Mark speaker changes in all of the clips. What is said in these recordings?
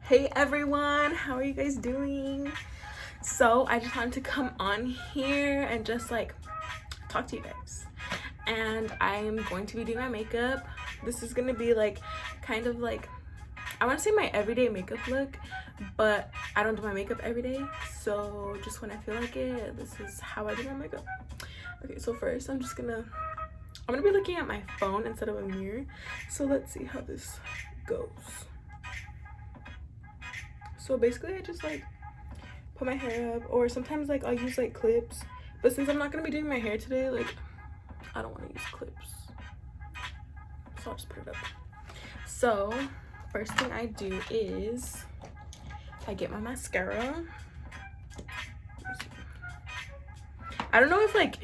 Speaker 1: Hey everyone, how are you guys doing? So I just wanted to come on here and just like talk to you guys. And I'm going to be doing my makeup. This is gonna be like kind of like, I want to say my everyday makeup look, but I don't do my makeup every day, so just when I feel like it, this is how I do my makeup. Okay, so first I'm gonna be looking at my phone instead of a mirror, so let's see how this goes. So basically I just like put my hair up, or sometimes like I'll use like clips, but since I'm not gonna be doing my hair today, like I don't want to use clips, so I'll just put it up. So first thing I do is I get my mascara. I don't know if like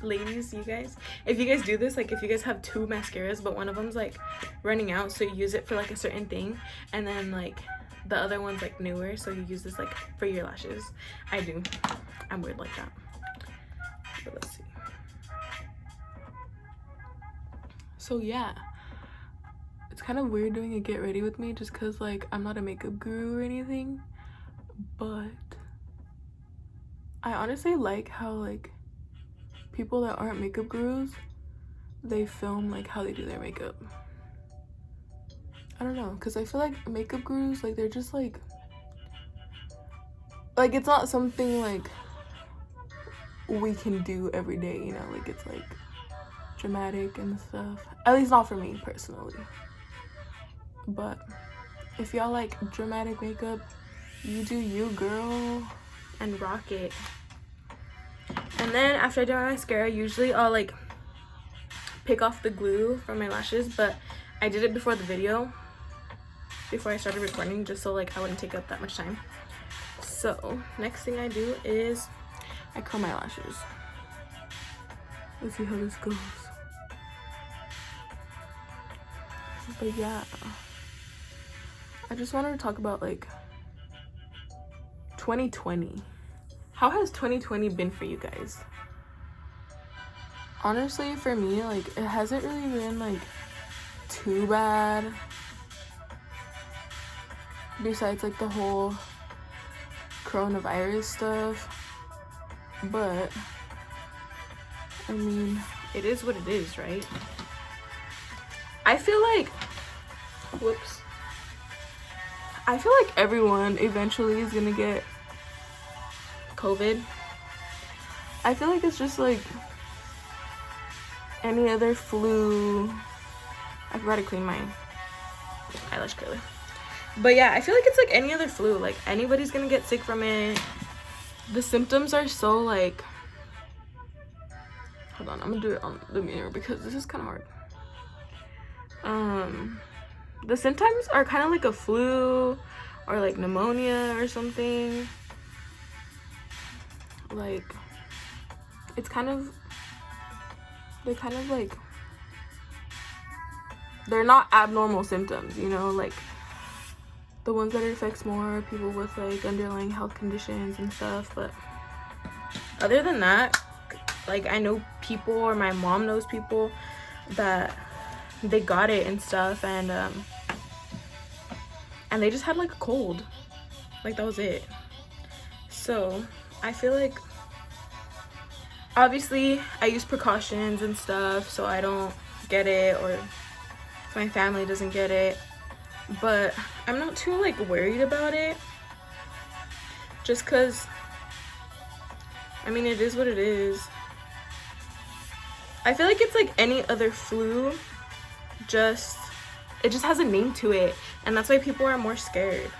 Speaker 1: ladies, you guys, if you guys do this, like if you guys have two mascaras but one of them's like running out, so you use it for like a certain thing, and then like the other one's like newer, so you use this like for your lashes. I do. I'm weird like that. But let's see. So yeah, it's kind of weird doing a get ready with me just because like I'm not a makeup guru or anything, but I honestly like how like people that aren't makeup gurus, they film like how they do their makeup. I don't know, because I feel like makeup gurus, like they're just like it's not something like we can do every day, you know, like it's like dramatic and stuff. At least not for me personally. But if y'all like dramatic makeup, you do you, girl, and rock it. And then after I do my mascara, usually I'll like pick off the glue from my lashes, but I did it before the video, before I started recording, just so like I wouldn't take up that much time. So next thing I do is I curl my lashes. Let's see how this goes. But yeah, I just wanted to talk about like 2020. How has 2020 been for you guys? Honestly, for me, like it hasn't really been like too bad, besides like the whole coronavirus stuff. But I mean, it is what it is, right? I feel like everyone eventually is gonna get COVID. I feel like it's just like any other flu. I forgot to clean my eyelash curler. But yeah, I feel like it's like any other flu. Like anybody's gonna get sick from it. The symptoms are so like, hold on, I'm gonna do it on the mirror because this is kind of hard. The symptoms are kind of like a flu or like pneumonia or something. Like it's kind of, they're not abnormal symptoms, you know, like the ones that it affects more people with like underlying health conditions and stuff. But other than that, like I know people, or my mom knows people that they got it and stuff, and they just had like a cold, like that was it. So I feel like obviously I use precautions and stuff so I don't get it, or so my family doesn't get it, but I'm not too like worried about it, just because I mean it is what it is. I feel like it's like any other flu, it just has a name to it, and that's why people are more scared.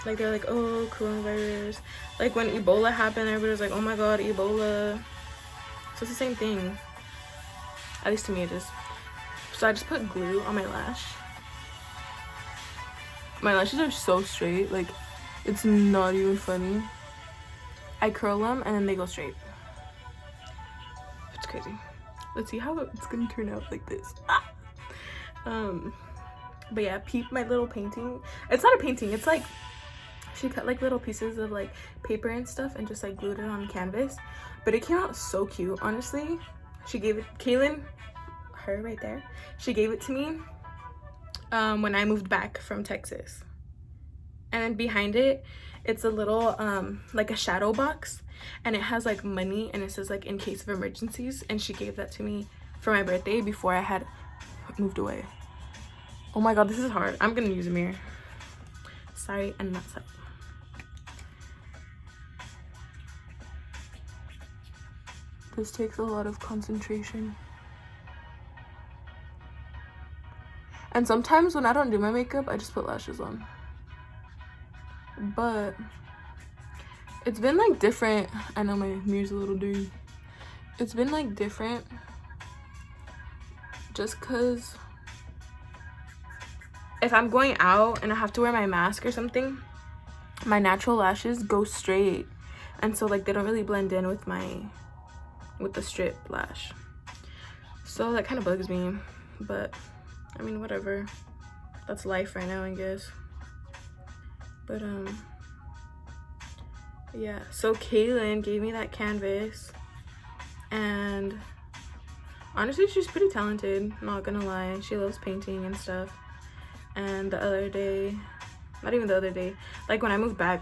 Speaker 1: Like they're like, oh, coronavirus. Like when Ebola happened, everybody was like, oh my god, Ebola. So it's the same thing, at least to me it is. So I just put glue on my lash. My lashes are so straight, like it's not even funny. I curl them and then they go straight. It's crazy. Let's see how it's gonna turn out like this. But yeah, peep my little painting. It's not a painting, it's like she cut like little pieces of like paper and stuff and just like glued it on canvas, but it came out so cute, honestly. She gave it, Kaylin, her right there, she gave it to me when I moved back from Texas. And then behind it, it's a little like a shadow box, and it has like money, and it says like in case of emergencies, and she gave that to me for my birthday before I had moved away. Oh my god, this is hard. I'm gonna use a mirror. Sorry and not sorry. This takes a lot of concentration. And sometimes when I don't do my makeup, I just put lashes on. But it's been like different. I know my mirror's a little dirty. It's been like different just because if I'm going out and I have to wear my mask or something, my natural lashes go straight, and so like they don't really blend in with the strip lash. So that kind of bugs me, but I mean, whatever. That's life right now, I guess. But yeah, so Kaylin gave me that canvas, and honestly she's pretty talented, not gonna lie. She loves painting and stuff. And the other day, not even the other day, like when I moved back,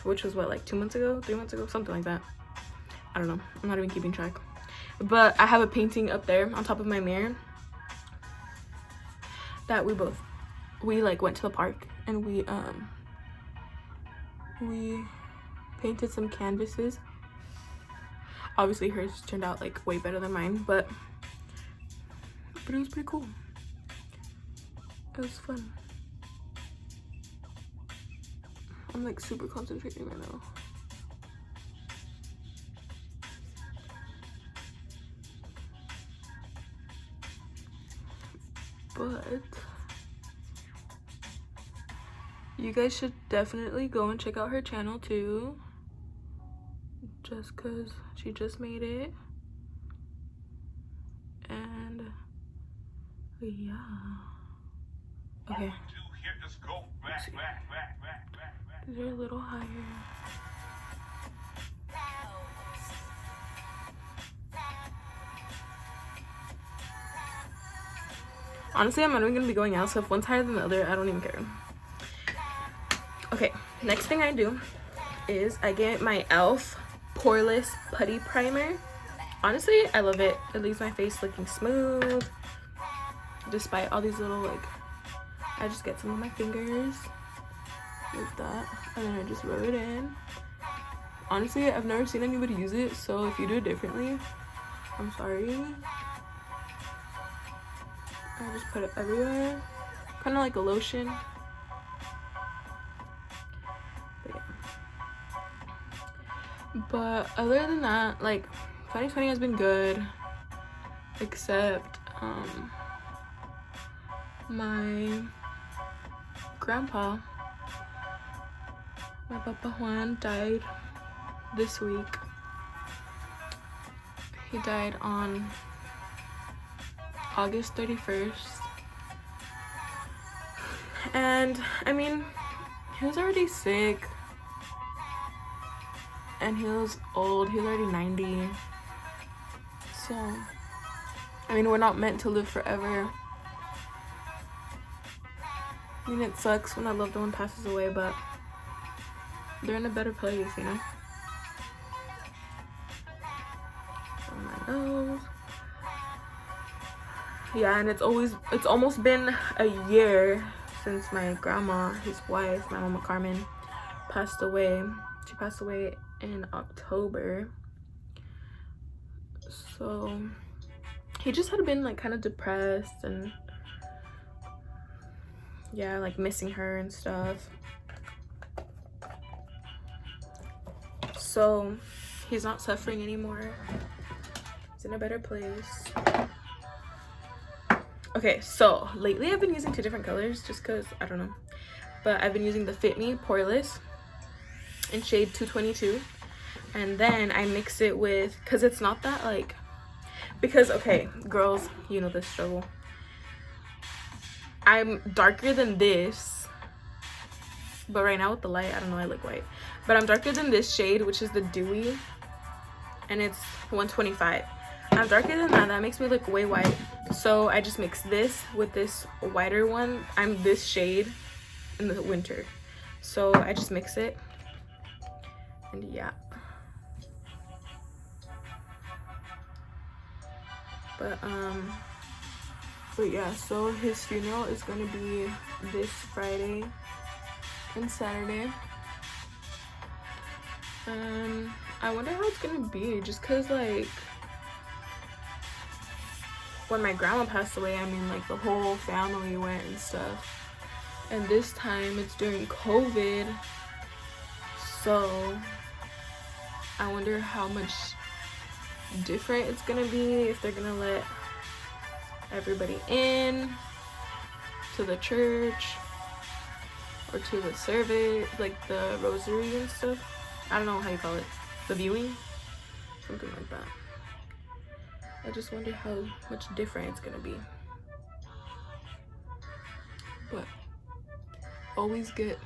Speaker 1: which was what, like 2 months ago, 3 months ago, something like that, I don't know, I'm not even keeping track. But I have a painting up there on top of my mirror that we like went to the park, and we painted some canvases. Obviously hers turned out like way better than mine, but it was pretty cool. It was fun. I'm like super concentrating right now. But you guys should definitely go and check out her channel too, just because she just made it. And yeah, okay, these are a little higher. Honestly, I'm not even gonna be going out, so if one's higher than the other, I don't even care. Okay, next thing I do is I get my e.l.f. Poreless Putty Primer. Honestly, I love it. It leaves my face looking smooth, despite all these little, like, I just get some on my fingers, like that, and then I just rub it in. Honestly, I've never seen anybody use it, so if you do it differently, I'm sorry. I just put it everywhere, kind of like a lotion. But other than that, like, 2020 has been good, except my grandpa, my Papa Juan, died this week. He died on August 31st. And I mean, he was already sick, and he was old. He was already 90. So I mean, we're not meant to live forever. I mean, it sucks when a loved one passes away, but they're in a better place, you know? On my nose. Yeah, and it's almost been a year since my grandma, his wife, my mama Carmen, passed away. She passed away in October. So he just had been like kind of depressed and yeah, like missing her and stuff. So he's not suffering anymore. He's in a better place. Okay, so lately I've been using 2 different colors just because I don't know, but I've been using the Fit Me Poreless in shade 222, and then I mix it with, because it's not that like, because okay girls, you know this struggle, I'm darker than this, but right now with the light, I don't know, I look white, but I'm darker than this shade, which is the Dewy, and it's 125. I'm darker than that. That makes me look way white. So I just mix this with this whiter one. I'm this shade in the winter. So I just mix it. And yeah. But yeah, so his funeral is gonna be this Friday and Saturday. I wonder how it's gonna be, just cause like when my grandma passed away, I mean like the whole family went and stuff. And this time it's during COVID. So I wonder how much different it's gonna be, if they're gonna let everybody in to the church or to the service, like the rosary and stuff. I don't know how you call it, the viewing, something like that. I just wonder how much different it's gonna be. But always get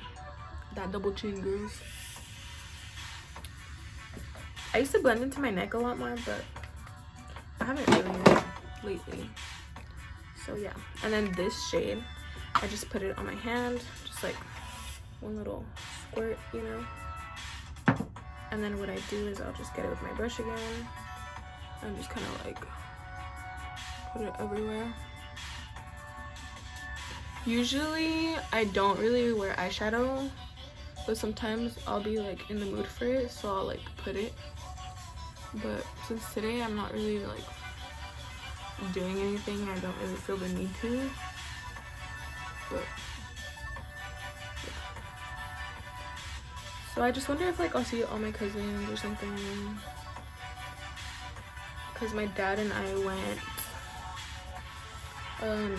Speaker 1: that double chin, girls. I used to blend into my neck a lot more, but I haven't really lately. So yeah, and then this shade, I just put it on my hand, just like one little squirt, you know. And then what I do is I'll just get it with my brush again and just kind of like put it everywhere. Usually I don't really wear eyeshadow, but sometimes I'll be like in the mood for it, so I'll like put it. But since today I'm not really like doing anything, I don't really feel the need to. But yeah. So I just wonder if like I'll see all my cousins or something, because my dad and I went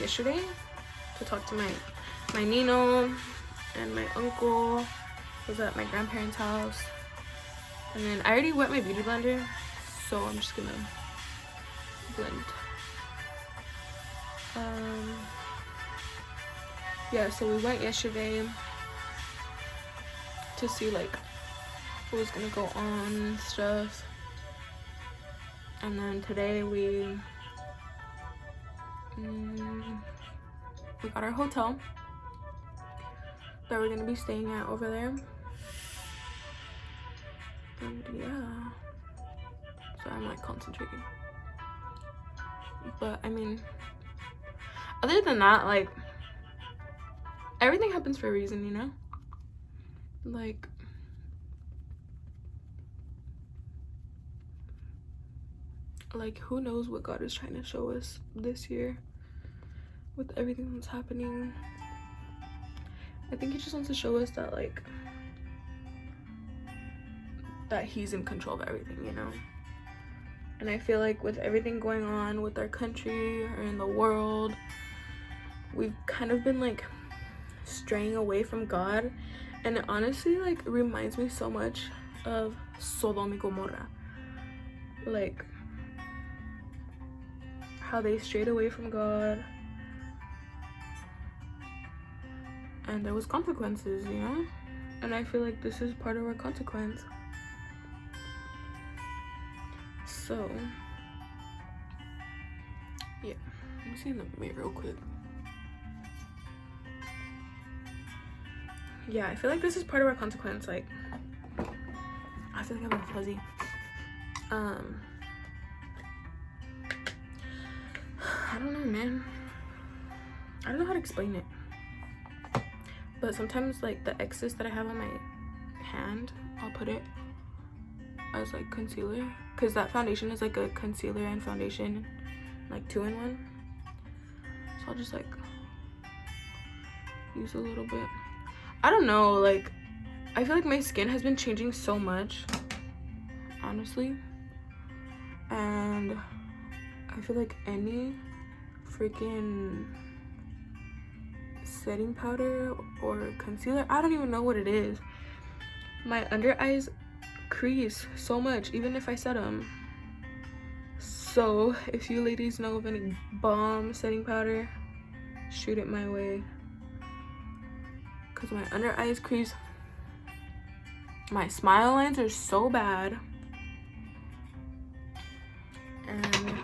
Speaker 1: yesterday to talk to my Nino, and my uncle was at my grandparents' house. And then I already wet my beauty blender, so I'm just gonna blend. Yeah, so we went yesterday to see like what was gonna go on and stuff. And then today we got our hotel that we're gonna be staying at over there. And yeah, so I'm like concentrating. But I mean, other than that, like everything happens for a reason, you know? Like who knows what God is trying to show us this year with everything that's happening. I think he just wants to show us that like that he's in control of everything, you know? And I feel like with everything going on with our country or in the world, we've kind of been like straying away from God. And it honestly like reminds me so much of Sodom and Gomorrah. Like how they strayed away from God and there was consequences, you know? And I feel like this is part of our consequence. So yeah, let me see in the mirror real quick. Yeah, I feel like this is part of our consequence. Like I feel like I'm fuzzy. I don't know, man. I don't know how to explain it. But sometimes like the excess that I have on my hand, I'll put it as like concealer, because that foundation is like a concealer and foundation, like 2-in-1. So I'll just like use a little bit. I don't know, like I feel like my skin has been changing so much, honestly, and I feel like any freaking setting powder or concealer, I don't even know what it is, my under eyes crease so much even if I set them. So if you ladies know of any bomb setting powder, shoot it my way, because my under eyes crease. My smile lines are so bad, and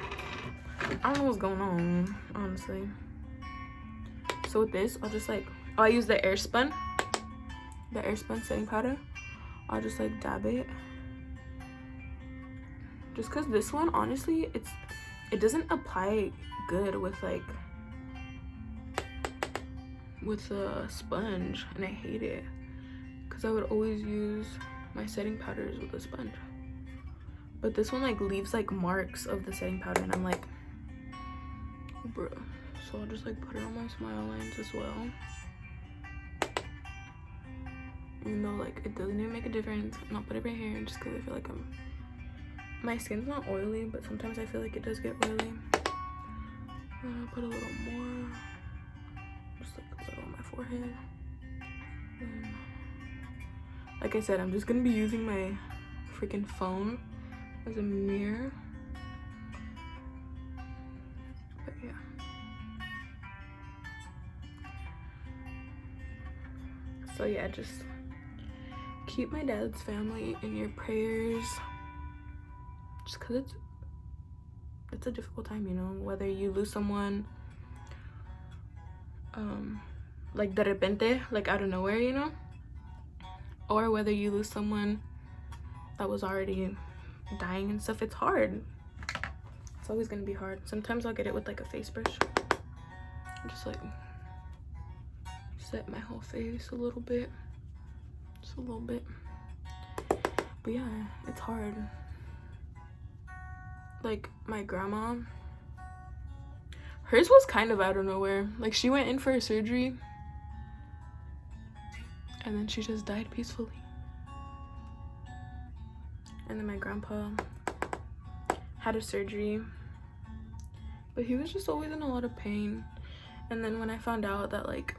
Speaker 1: know what's going on, honestly. So with this, I'll just like, I use the Airspun setting powder. I'll just like dab it. Just because this one, honestly, it doesn't apply good with like with a sponge, and I hate it because I would always use my setting powders with a sponge, but this one like leaves like marks of the setting powder, and I'm like, bro. So I'll just like put it on my smile lines as well, even though like it doesn't even make a difference, and I'll put it right here just because I feel like my skin's not oily, but sometimes I feel like it does get oily. I'll put a little more, just like a little on my forehead. And like I said, I'm just gonna be using my freaking phone as a mirror. But yeah. So yeah, just keep my dad's family in your prayers. Just because it's a difficult time, you know, whether you lose someone like de repente, like out of nowhere, you know, or whether you lose someone that was already dying and stuff. It's hard. It's always gonna be hard. Sometimes I'll get it with like a face brush, just like set my whole face a little bit, just a little bit. But yeah, it's hard. Like my grandma, hers was kind of out of nowhere. Like she went in for a surgery and then she just died peacefully. And then my grandpa had a surgery, but he was just always in a lot of pain. And then when I found out that like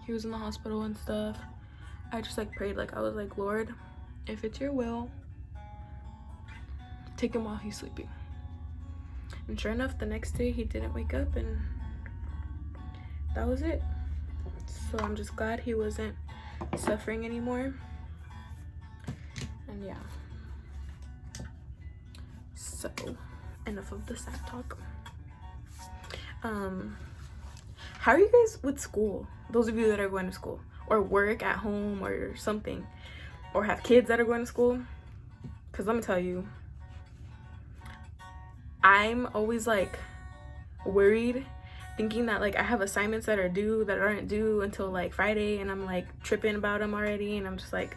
Speaker 1: he was in the hospital and stuff, I just like prayed. Like I was like, Lord, if it's your will, take him while he's sleeping. And sure enough, the next day he didn't wake up, and that was it. So I'm just glad he wasn't suffering anymore. And yeah. So enough of the sad talk. How are you guys with school? Those of you that are going to school or work at home or something, or have kids that are going to school. Because let me tell you, I'm always like worried, thinking that like I have assignments that are due that aren't due until like Friday, and I'm like tripping about them already, and I'm just like,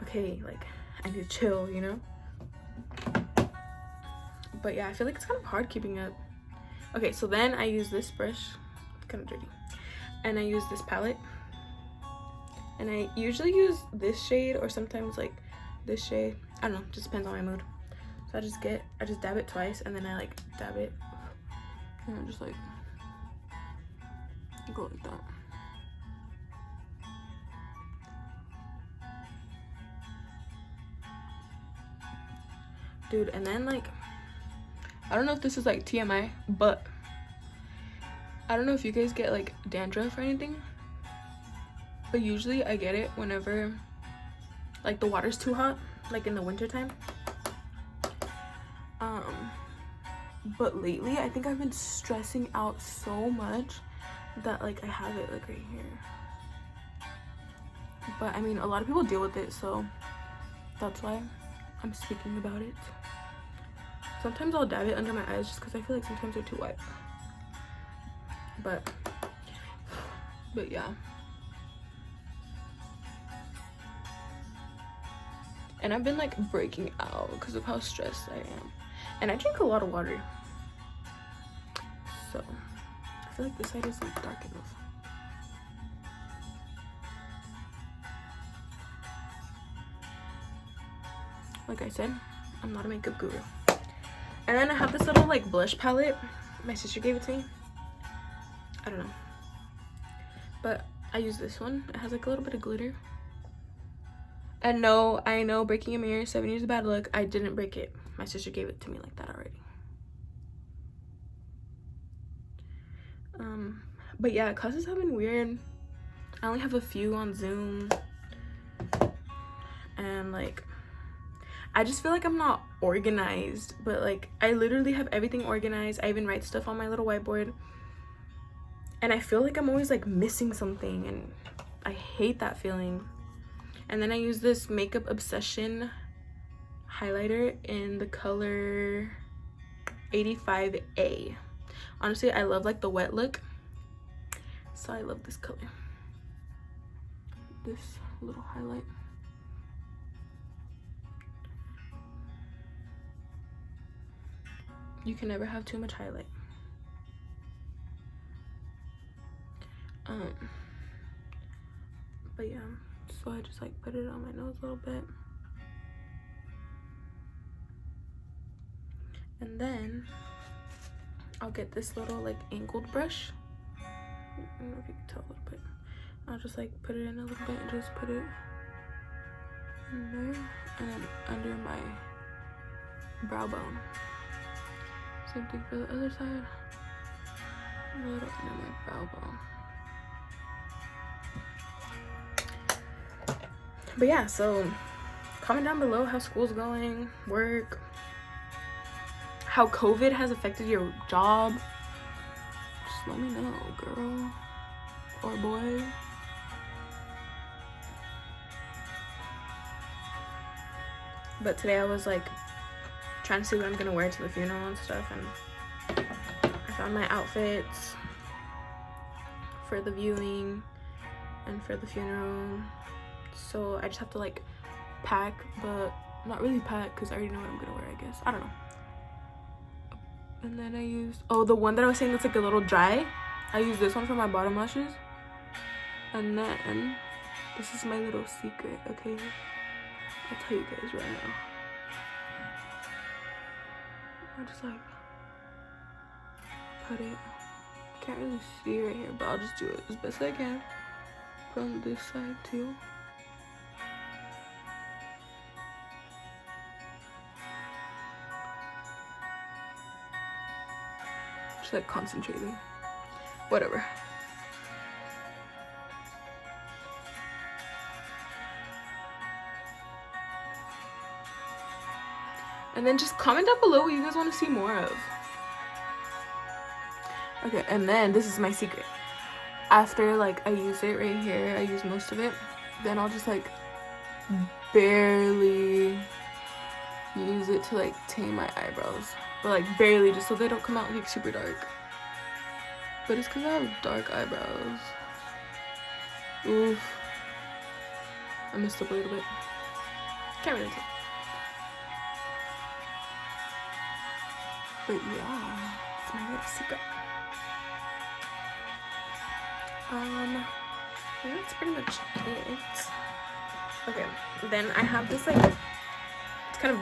Speaker 1: okay, like I need to chill, you know. But yeah, I feel like it's kind of hard keeping up. Okay, so then I use this brush, it's kind of dirty, and I use this palette, and I usually use this shade or sometimes like this shade. I don't know, just depends on my mood. So I just dab it twice, and then I like dab it, and I just like go like that. Dude, and then like, I don't know if this is like TMI, but I don't know if you guys get like dandruff or anything, but usually I get it whenever like the water's too hot, like in the winter time. But lately I think I've been stressing out so much that like I have it like right here. But I mean, a lot of people deal with it, so that's why I'm speaking about it. Sometimes I'll dab it under my eyes just because I feel like sometimes they're too wet. But yeah. And I've been like breaking out because of how stressed I am. And I drink a lot of water. So I feel like this side is like dark enough. Like I said, I'm not a makeup guru. And then I have this little like blush palette. My sister gave it to me. I don't know. But I use this one. It has like a little bit of glitter. And no, I know breaking a mirror, 7 years of bad luck. I didn't break it. My sister gave it to me like that already. But yeah, classes have been weird. I only have a few on Zoom. And like, I just feel like I'm not organized, but like I literally have everything organized. I even write stuff on my little whiteboard, and I feel like I'm always like missing something, and I hate that feeling. And then I use this Makeup Obsession highlighter in the color 85A. Honestly, I love like the wet look, so I love this color. This little highlight. You can never have too much highlight. But yeah, so I just like put it on my nose a little bit. And then I'll get this little like angled brush. I don't know if you can tell a little bit. I'll just like put it in a little bit and just put it in there and then under my brow bone. Same thing for the other side. A little under my brow bone. But yeah, so comment down below how school's going, work, how COVID has affected your job. Just let me know, girl or boy. But today I was like trying to see what I'm gonna wear to the funeral and stuff, and I found my outfits for the viewing and for the funeral. So I just have to like pack, but not really pack because I already know what I'm gonna wear, I guess. I don't know. And then I used, oh, the one that I was saying that's like a little dry. I used this one for my bottom lashes. And then this is my little secret, okay? I'll tell you guys right now. I just like put it. Can't really see right here, but I'll just do it as best I can. Put on this side too. Just like concentrating. Whatever. And then just comment down below what you guys want to see more of. Okay, and then this is my secret. After like I use it right here, I use most of it, then I'll just like barely use it to like tame my eyebrows. But like barely, just so they don't come out like super dark. But it's because I have dark eyebrows. Oof. I messed up a little bit. Can't really tell. But yeah, it's my little secret. That's pretty much it. Okay, then I have this like, it's kind of,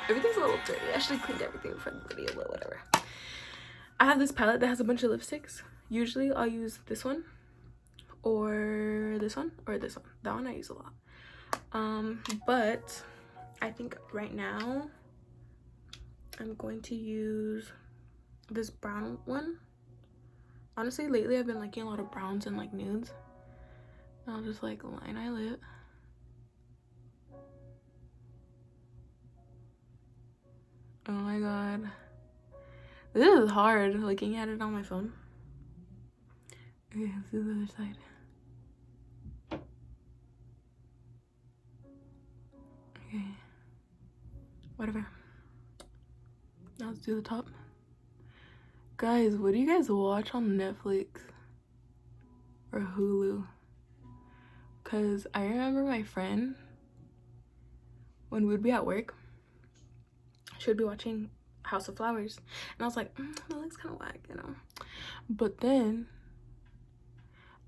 Speaker 1: everything's a little dirty. I actually cleaned everything for the video, but whatever. I have this palette that has a bunch of lipsticks. Usually I'll use this one or this one or this one. That one I use a lot. But I think right now I'm going to use this brown one. Honestly, lately I've been liking a lot of browns and like nudes. I'll just like line eyelid. Oh my god. This is hard looking at it on my phone. Okay, let's do the other side. Okay. Whatever. Now let's do the top. Guys, what do you guys watch on Netflix or Hulu? Because I remember my friend, when we'd be at work, she would be watching House of Flowers. And I was like, that looks kind of whack, you know? But then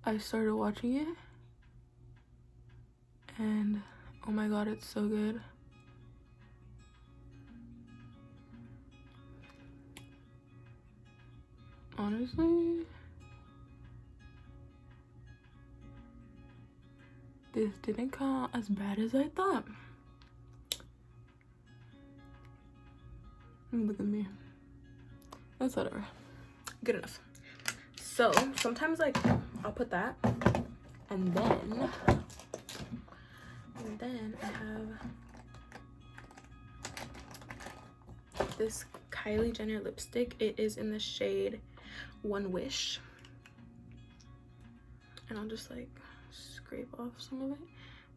Speaker 1: I started watching it. And oh my god, it's so good. Honestly, this didn't come out as bad as I thought. Look at me. That's whatever. Good enough. So sometimes like I'll put that, and then I have this Kylie Jenner lipstick. It is in the shade One Wish. And I'll just like scrape off some of it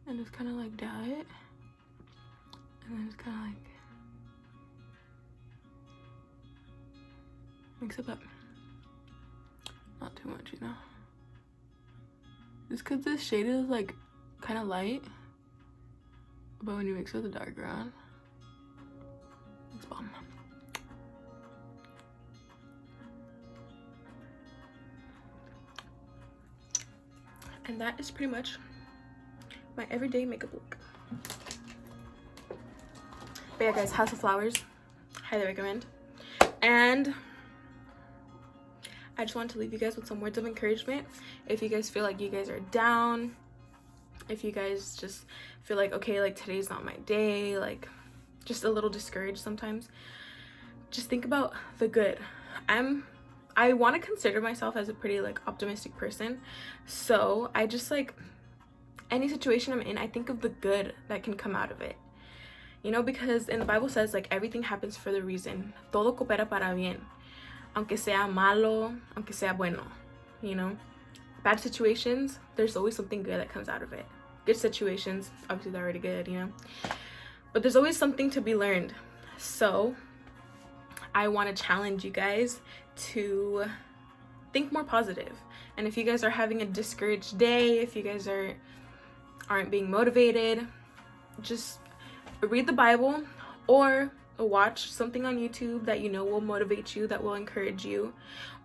Speaker 1: and just kind of like dab it. And then just kind of like mix it up. Not too much, you know. Just because this shade is like kind of light, but when you mix it with the dark brown, it's bomb. And that is pretty much my everyday makeup look. But yeah guys, House of Flowers, highly recommend. And I just wanted to leave you guys with some words of encouragement. If you guys feel like you guys are down, if you guys just feel like, okay, like today's not my day, like just a little discouraged sometimes, just think about the good. I want to consider myself as a pretty like optimistic person, so I just like, any situation I'm in, I think of the good that can come out of it, you know, because in the Bible says like everything happens for the reason. Todo coopera para bien, aunque sea malo, aunque sea bueno, you know. Bad situations, there's always something good that comes out of it. Good situations, obviously they're already good, you know, but there's always something to be learned. So I want to challenge you guys to think more positive. And if you guys are having a discouraged day, if you guys aren't being motivated, just read the Bible or watch something on YouTube that you know will motivate you, that will encourage you,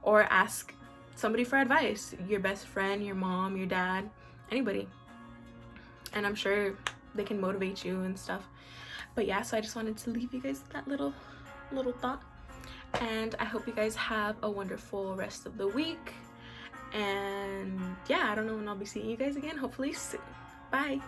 Speaker 1: or ask somebody for advice, your best friend, your mom, your dad, anybody, and I'm sure they can motivate you and stuff. But yeah, so I just wanted to leave you guys with that little thought, and I hope you guys have a wonderful rest of the week. And yeah, I don't know when I'll be seeing you guys again, hopefully soon. Bye.